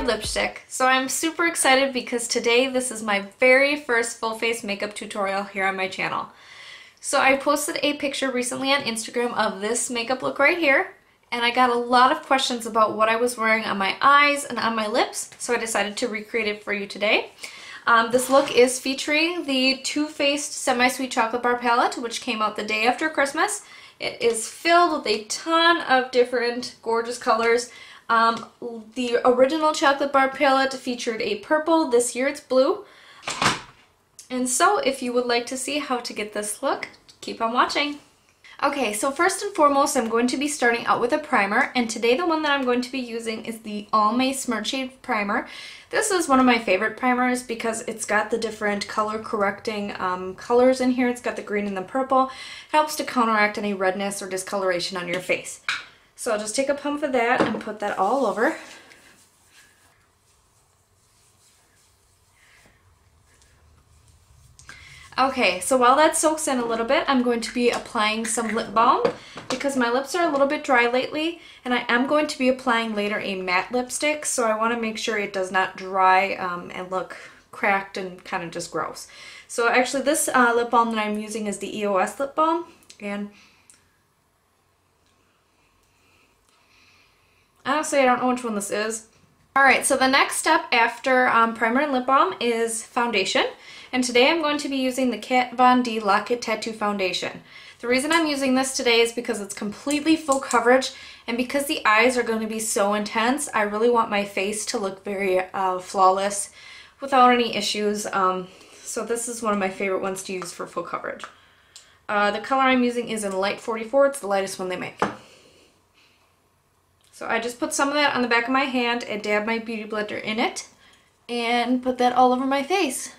Liquified lipstick. So I'm super excited because today this is my very first full face makeup tutorial here on my channel. So I posted a picture recently on Instagram of this makeup look right here, and I got a lot of questions about what I was wearing on my eyes and on my lips, so I decided to recreate it for you today. This look is featuring the Too Faced Semi-Sweet Chocolate Bar Palette, which came out the day after Christmas. It is filled with a ton of different gorgeous colors. The original chocolate bar palette featured a purple. This year it's blue. And so if you would like to see how to get this look, keep on watching. Okay, so first and foremost, I'm going to be starting out with a primer, and today the one that I'm going to be using is the Almay Smart Shade Primer. This is one of my favorite primers because it's got the different color correcting colors in here. It's got the green and the purple. It helps to counteract any redness or discoloration on your face. So I'll just take a pump of that and put that all over. Okay, so while that soaks in a little bit, I'm going to be applying some lip balm because my lips are a little bit dry lately, and I am going to be applying later a matte lipstick, so I want to make sure it does not dry and look cracked and kind of just gross. So actually this lip balm that I'm using is the EOS lip balm, and honestly I don't know which one this is. Alright, so the next step after primer and lip balm is foundation. And today I'm going to be using the Kat Von D Lock It Tattoo Foundation. The reason I'm using this today is because it's completely full coverage, and because the eyes are going to be so intense, I really want my face to look very flawless without any issues. So this is one of my favorite ones to use for full coverage. The color I'm using is in Light 44. It's the lightest one they make. So I just put some of that on the back of my hand and dab my beauty blender in it and put that all over my face.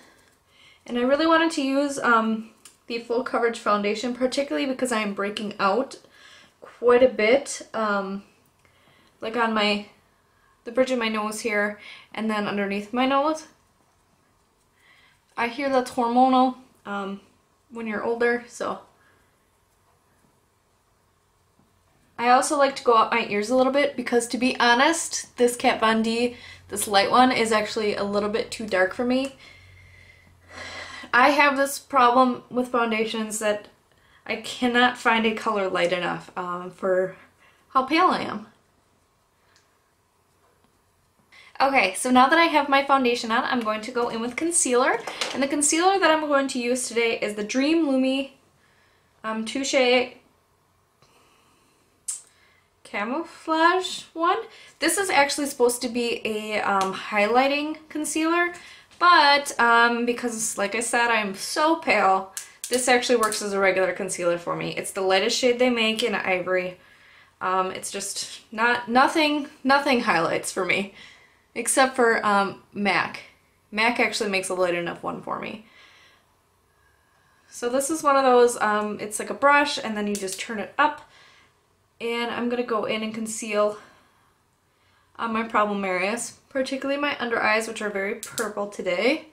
And I really wanted to use the full coverage foundation, particularly because I am breaking out quite a bit, like on the bridge of my nose here and then underneath my nose. I hear that's hormonal when you're older, so. I also like to go up my ears a little bit because, to be honest, this Kat Von D, this light one, is actually a little bit too dark for me. I have this problem with foundations that I cannot find a color light enough for how pale I am. Okay, so now that I have my foundation on, I'm going to go in with concealer. And the concealer that I'm going to use today is the Dream Lumi Touche Camouflage one. This is actually supposed to be a highlighting concealer. But because, like I said, I'm so pale, this actually works as a regular concealer for me. It's the lightest shade they make in Ivory. It's just nothing highlights for me, except for MAC. MAC actually makes a light enough one for me. So this is one of those, it's like a brush and then you just turn it up, and I'm going to go in and conceal my problem areas, particularly my under eyes, which are very purple today.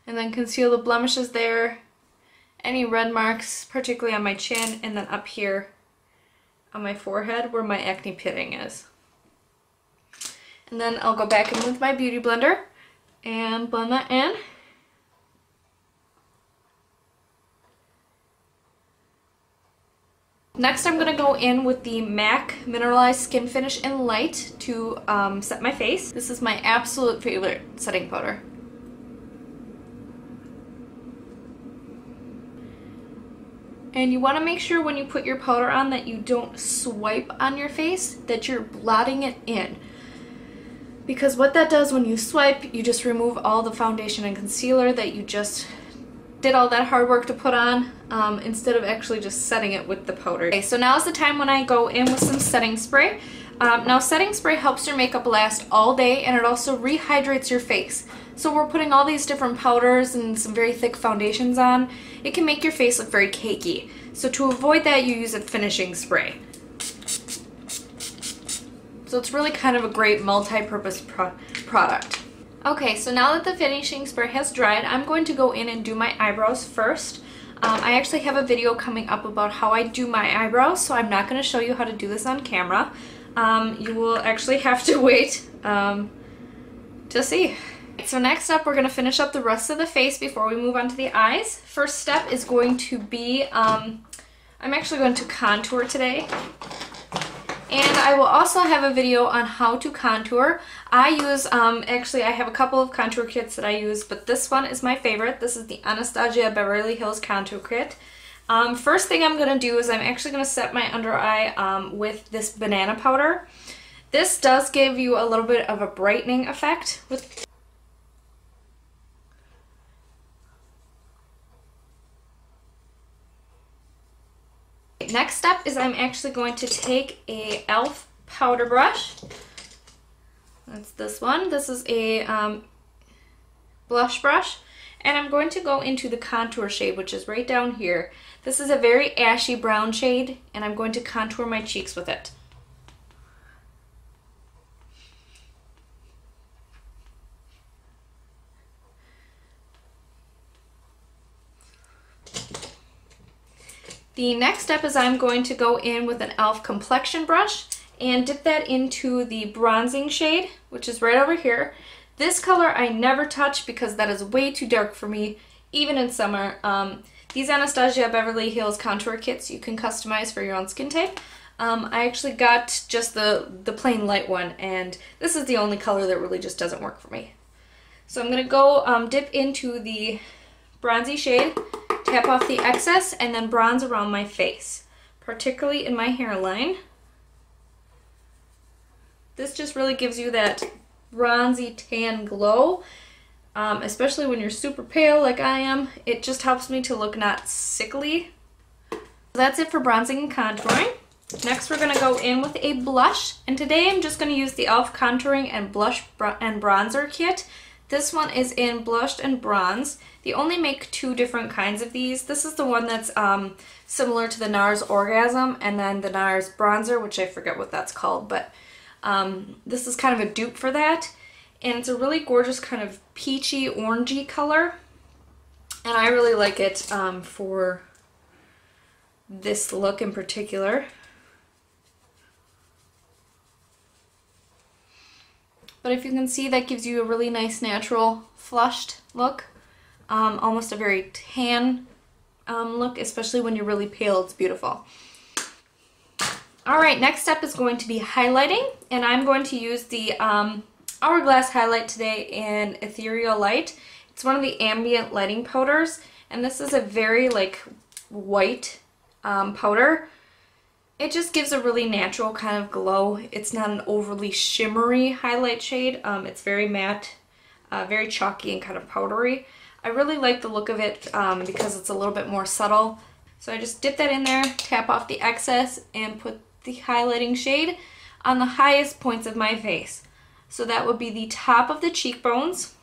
And then conceal the blemishes there, any red marks, particularly on my chin, and then up here on my forehead where my acne pitting is. And then I'll go back in with my beauty blender and blend that in. Next, I'm going to go in with the MAC Mineralized Skin Finish in Light to set my face. This is my absolute favorite setting powder. And you want to make sure when you put your powder on that you don't swipe on your face, that you're blotting it in. Because what that does when you swipe, you just remove all the foundation and concealer that you just did all that hard work to put on, instead of actually just setting it with the powder. Okay, so now is the time when I go in with some setting spray. Now setting spray helps your makeup last all day, and it also rehydrates your face. So we're putting all these different powders and some very thick foundations on. It can make your face look very cakey. So to avoid that, you use a finishing spray. So it's really kind of a great multi-purpose product. Okay, so now that the finishing spray has dried, I'm going to go in and do my eyebrows first. I actually have a video coming up about how I do my eyebrows, so I'm not going to show you how to do this on camera. you will actually have to wait to see. So next up, we're going to finish up the rest of the face before we move on to the eyes. First step is going to be, I'm actually going to contour today. And I will also have a video on how to contour. I use, actually I have a couple of contour kits that I use, but this one is my favorite. This is the Anastasia Beverly Hills Contour Kit. First thing I'm going to do is I'm actually going to set my under eye with this banana powder. This does give you a little bit of a brightening effect with Next step is I'm actually going to take a e.l.f. powder brush. That's this one. This is a blush brush. And I'm going to go into the contour shade, which is right down here. This is a very ashy brown shade, and I'm going to contour my cheeks with it. The next step is I'm going to go in with an e.l.f. complexion brush and dip that into the bronzing shade, which is right over here. This color I never touch because that is way too dark for me, even in summer. These Anastasia Beverly Hills contour kits you can customize for your own skin type. I actually got just the plain light one, and this is the only color that really just doesn't work for me. So I'm going to go dip into the bronzy shade, tap off the excess, and then bronze around my face, particularly in my hairline. This just really gives you that bronzy tan glow, especially when you're super pale like I am. It just helps me to look not sickly. That's it for bronzing and contouring. Next we're going to go in with a blush, and today I'm just going to use the e.l.f. contouring and blush and bronzer kit. This one is in blush and bronze. They only make two different kinds of these. This is the one that's similar to the NARS Orgasm, and then the NARS Bronzer, which I forget what that's called, but this is kind of a dupe for that. And it's a really gorgeous kind of peachy, orangey color. And I really like it for this look in particular. But if you can see, that gives you a really nice natural flushed look. Almost a very tan look, especially when you're really pale. It's beautiful. Alright, next step is going to be highlighting, and I'm going to use the Hourglass highlight today in Ethereal Light. It's one of the ambient lighting powders, and this is a very like white powder. It just gives a really natural kind of glow. It's not an overly shimmery highlight shade. It's very matte, very chalky and kind of powdery. I really like the look of it because it's a little bit more subtle. So I just dip that in there, tap off the excess, and put the highlighting shade on the highest points of my face. So that would be the top of the cheekbones,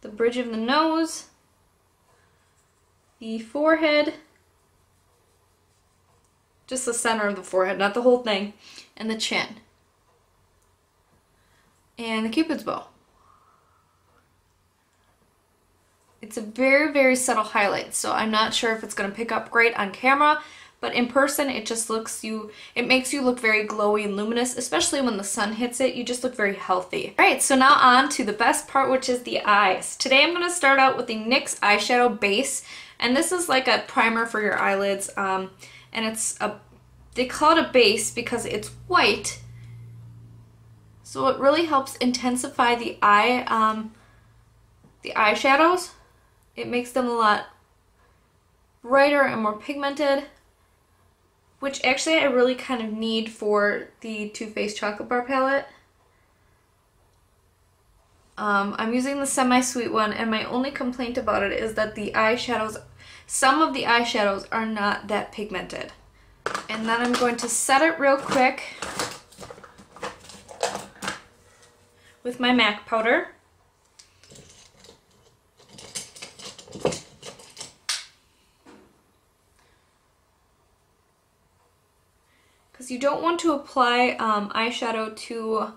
the bridge of the nose, the forehead, just the center of the forehead, not the whole thing, and the chin, and the Cupid's bow. It's a very, very subtle highlight, so I'm not sure if it's going to pick up great on camera, but in person it just it makes you look very glowy and luminous, especially when the sun hits it. You just look very healthy. Alright, so now on to the best part, which is the eyes. Today I'm going to start out with the NYX eyeshadow base, and this is like a primer for your eyelids, and they call it a base because it's white, so it really helps intensify the eyeshadows. It makes them a lot brighter and more pigmented, which actually I really kind of need for the Too Faced Chocolate Bar palette. I'm using the semi-sweet one, and my only complaint about it is that the eyeshadows, some of the eyeshadows are not that pigmented. And then I'm going to set it real quick with my MAC powder. Because you don't want to apply eyeshadow to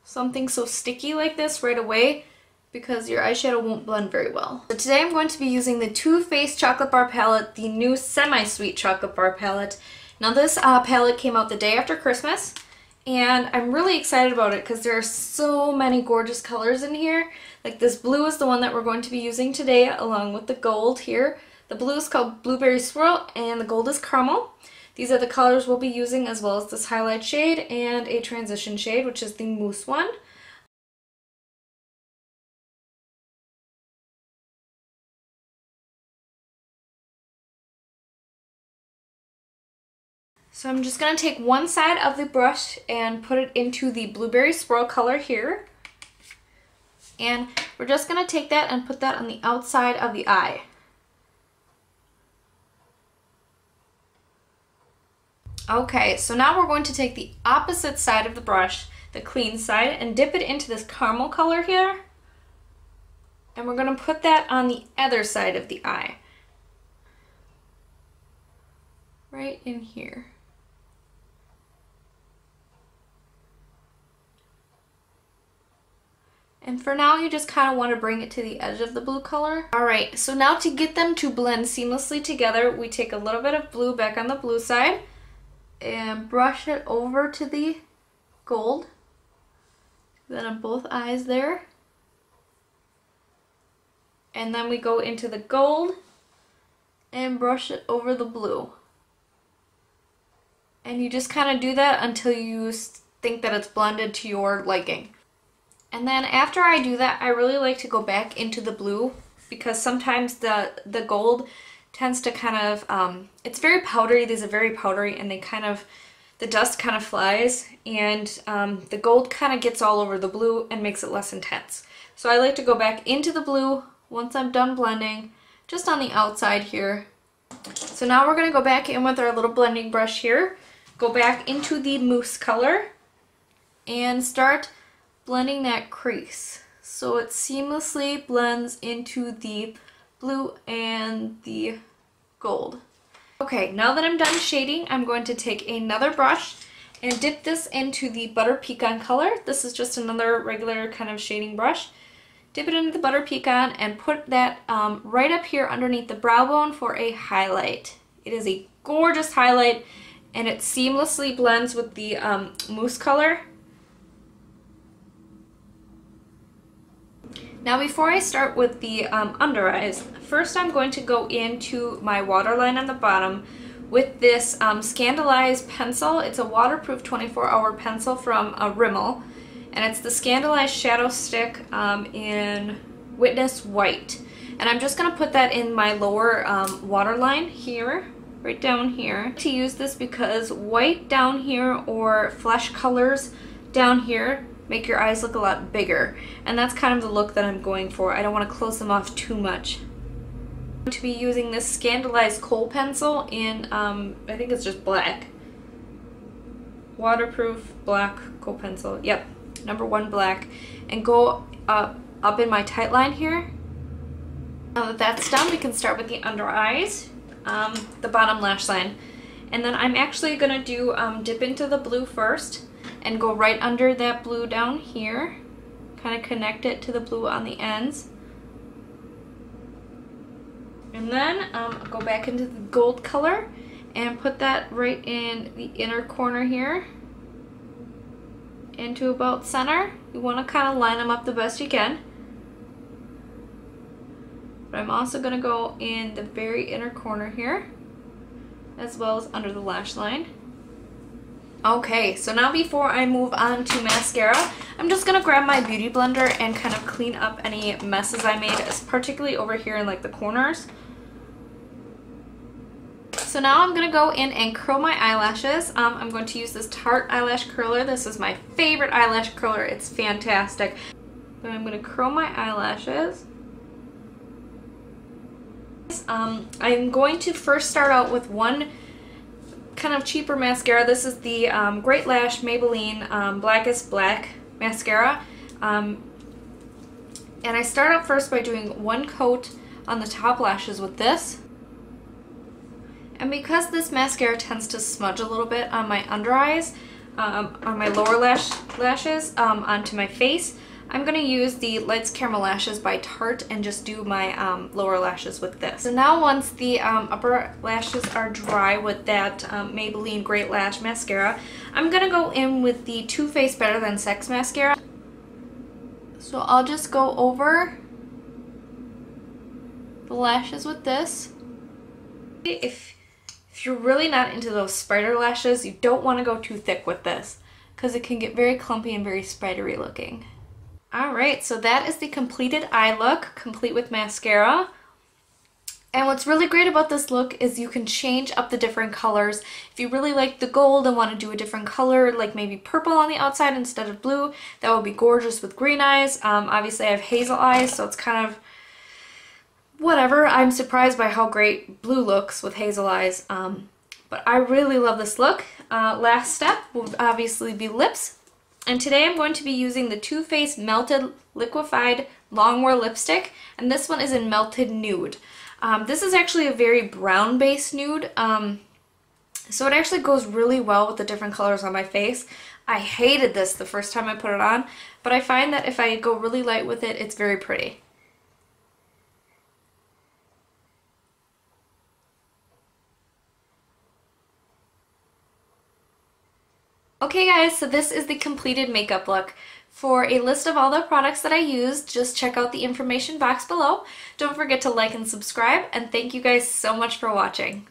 something so sticky like this right away. because your eyeshadow won't blend very well. So today I'm going to be using the Too Faced Chocolate Bar Palette, the new Semi-Sweet Chocolate Bar Palette. Now this palette came out the day after Christmas, and I'm really excited about it because there are so many gorgeous colors in here. Like this blue is the one that we're going to be using today along with the gold here. The blue is called Blueberry Swirl and the gold is Caramel. These are the colors we'll be using, as well as this highlight shade and a transition shade, which is the mousse one. So I'm just going to take one side of the brush and put it into the Blueberry Swirl color here. And we're just going to take that and put that on the outside of the eye. Okay, so now we're going to take the opposite side of the brush, the clean side, and dip it into this caramel color here. And we're going to put that on the other side of the eye. Right in here. And for now, you just kind of want to bring it to the edge of the blue color. Alright, so now to get them to blend seamlessly together, we take a little bit of blue back on the blue side and brush it over to the gold. Then on both eyes there. And then we go into the gold and brush it over the blue. And you just kind of do that until you think that it's blended to your liking. And then after I do that, I really like to go back into the blue because sometimes the gold tends to kind of, it's very powdery, these are very powdery, and they kind of, the dust kind of flies, and the gold kind of gets all over the blue and makes it less intense. So I like to go back into the blue once I'm done blending, just on the outside here. So now we're going to go back in with our little blending brush here, go back into the mousse color, and start blending that crease so it seamlessly blends into the blue and the gold. Okay, now that I'm done shading, I'm going to take another brush and dip this into the Butter Pecan color. This is just another regular kind of shading brush. Dip it into the Butter Pecan and put that right up here underneath the brow bone for a highlight. It is a gorgeous highlight and it seamlessly blends with the mousse color. Now before I start with the under eyes, first I'm going to go into my waterline on the bottom with this Scandalized pencil. It's a waterproof 24-hour pencil from Rimmel, and it's the Scandalized Shadow Stick in Witness White. And I'm just going to put that in my lower waterline here, right down here. I like to use this because white down here or flesh colors down here make your eyes look a lot bigger, and that's kind of the look that I'm going for. I don't want to close them off too much. I'm going to be using this Scandalized Kohl pencil in, I think it's just black. Waterproof black Kohl pencil. Yep, #1 black. And go up in my tight line here. Now that that's done, we can start with the under eyes, the bottom lash line. And then I'm actually going to do dip into the blue first and go right under that blue down here, kind of connect it to the blue on the ends, and then go back into the gold color and put that right in the inner corner here into about center. You want to kind of line them up the best you can, but I'm also going to go in the very inner corner here as well as under the lash line. Okay, so now before I move on to mascara, I'm just going to grab my beauty blender and kind of clean up any messes I made, particularly over here in like the corners. So now I'm going to go in and curl my eyelashes. I'm going to use this Tarte eyelash curler. This is my favorite eyelash curler. It's fantastic. But I'm going to curl my eyelashes. I'm going to first start out with one kind of cheaper mascara. This is the Great Lash Maybelline Blackest Black Mascara. And I start out first by doing one coat on the top lashes with this. And because this mascara tends to smudge a little bit on my under eyes, on my lower lashes, onto my face, I'm going to use the Lights Camera Lashes by Tarte and just do my lower lashes with this. So now once the upper lashes are dry with that Maybelline Great Lash Mascara, I'm going to go in with the Too Faced Better Than Sex Mascara. So I'll just go over the lashes with this. If you're really not into those spider lashes, you don't want to go too thick with this because it can get very clumpy and very spidery looking. Alright, so that is the completed eye look, complete with mascara. And what's really great about this look is you can change up the different colors. If you really like the gold and want to do a different color, like maybe purple on the outside instead of blue, that would be gorgeous with green eyes. Obviously I have hazel eyes, so it's kind of whatever. I'm surprised by how great blue looks with hazel eyes. But I really love this look. Last step will obviously be lips. And today I'm going to be using the Too Faced Melted Liquified Longwear Lipstick, and this one is in Melted Nude. This is actually a very brown based nude, so it actually goes really well with the different colors on my face. I hated this the first time I put it on, but I find that if I go really light with it, it's very pretty. Okay guys, so this is the completed makeup look. For a list of all the products that I used, just check out the information box below. Don't forget to like and subscribe, and thank you guys so much for watching.